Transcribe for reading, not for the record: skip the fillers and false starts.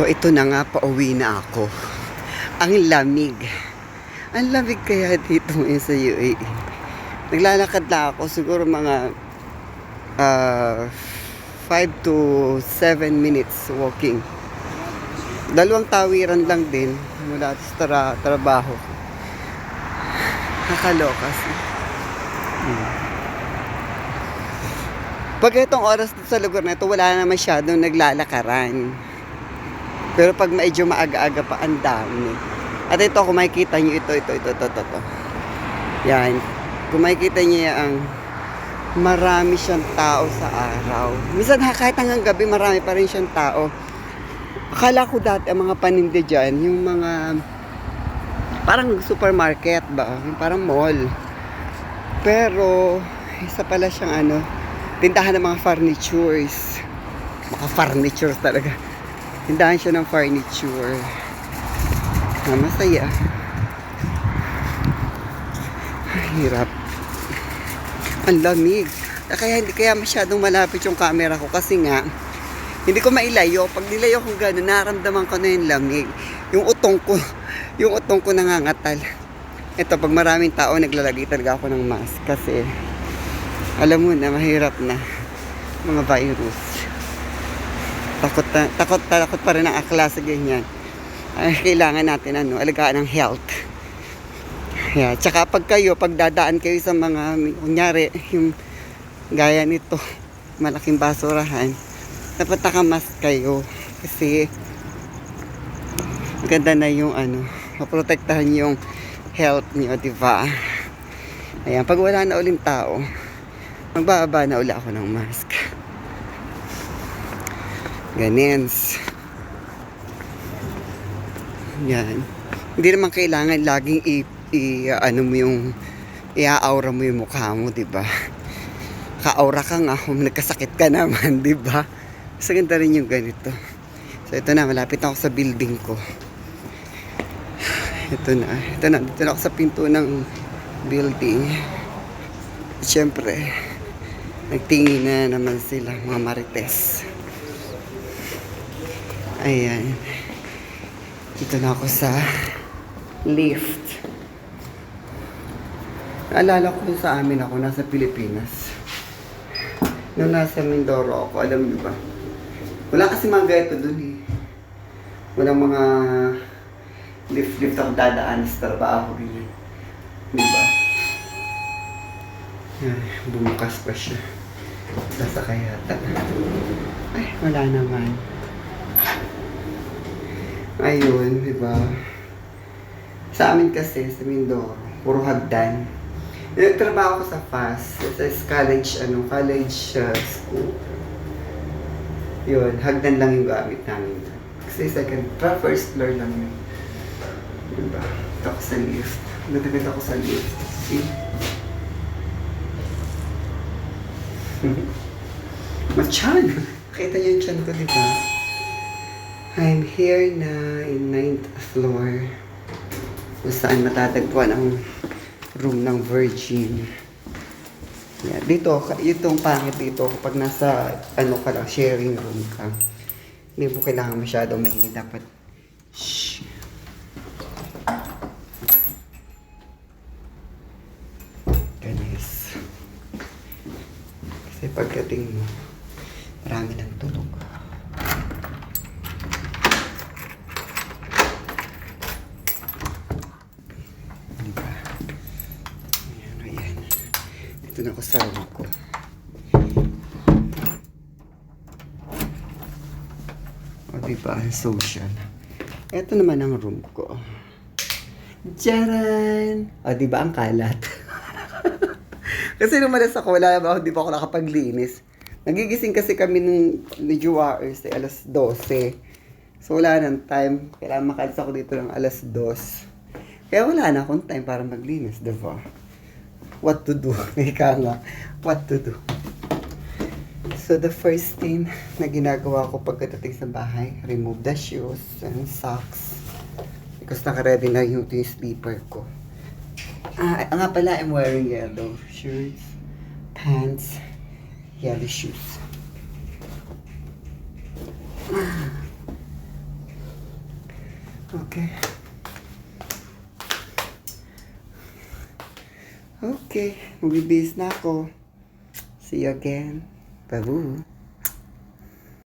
So ito na nga, pauwi na ako. Ang lamig. Ang lamig kaya dito ngayon sa UAE. Naglalakad na ako siguro mga 5 to 7 minutes walking. Dalawang tawiran lang din mula sa trabaho. Nakalokas. Pag itong oras sa lugar na ito, wala na masyadong naglalakaran. Pero pag medyo maaga-aga pa, ang dami. At ito, kung makikita nyo, ito. Yan. Kung makikita nyo ang marami siyang tao sa araw. Minsan kahit hanggang gabi, marami pa rin siyang tao. Akala ko dati ang mga paninda dyan, yung mga parang supermarket ba? Parang mall. Pero, isa pala siyang tindahan ng mga furnitures. Mga furnitures talaga. Tindahan siya ng furniture. Masaya. Hirap. Ang lamig. Kaya masyadong malapit yung camera ko kasi nga hindi ko mailayo. Pag nilayo ko gano'n, naramdaman ko na yung lamig. Yung utong ko nangangatal. Ito, pag maraming tao, naglalagay talaga ako ng mask kasi alam mo na, mahirap na mga virus. Takot pa rin ang akla sa ganyan. Kailangan natin alagaan ang health. Yeah, tsaka pag dadaan kayo sa mga, kunyari, yung gaya nito, malaking basurahan, dapat nakamask kayo. Kasi, ganda na yung maprotektahan yung health niyo, diba? Ayan, pag wala na uling tao, magbababa na uli ako ng mask. Ganens. Yan. Hindi naman kailangan laging i-aura mo yung mukha mo, diba? Ka-aura ka nga kung nagkasakit ka naman, diba? Mas ganda rin yung ganito. So, ito na. Malapit ako sa building ko. Ito na. Dito na ako sa pinto ng building. Siyempre, nagtingin na naman sila, mga marites. Ayan. Dito na ako sa lift. Naalala ko sa amin ako, nasa Pilipinas. Nung nasa Mindoro ako, alam niyo ba? Wala kasi mga ganito dun eh. Walang mga lift ako dadaan sa trabaho. Diba? Ay, bumukas pa siya. Sasakay yata. Ay, wala naman. Ayun, diba? Sa amin kasi, sa Mindoro, puro hagdan. Nagtrabaho ko sa FAS, sa college school. Yun, hagdan lang yung gamit namin. Kasi first floor lang yun. Diba? Ito ako sa lift. Nagdagat ako sa lift. See? Machan! Kita niyo yung chan ko, diba? I'm here na in 9th floor. Kung saan matatagpuan ang room ng Virgin. Yeah, dito, itong pangit dito kapag nasa ka lang, sharing room ka. Hindi mo kailangan masyadong maingay. Dapat shh. Ganis. Kasi pagdating mo, marami ng tulog. Ito na ako sa room ko. O diba, ang social. Ito naman ang room ko. Tcharan! O diba, ang kalat. Kasi lumalas ako, di ba ako nakapaglinis. Nagigising kasi kami ni Juwaers alas 12. So wala nang time. Kailangan makalis ako dito ng alas 2. Kaya wala na akong time para maglinis, diba? What to do? Ika nga, what to do? So, the first thing na ginagawa ko pagkatating sa bahay, remove the shoes and socks. Because naka-ready na yung sleeper ko. Nga pala, I'm wearing yellow shirts, pants, yellow shoes. Okay. Okay, magbibihis na ako. See you again. Babu.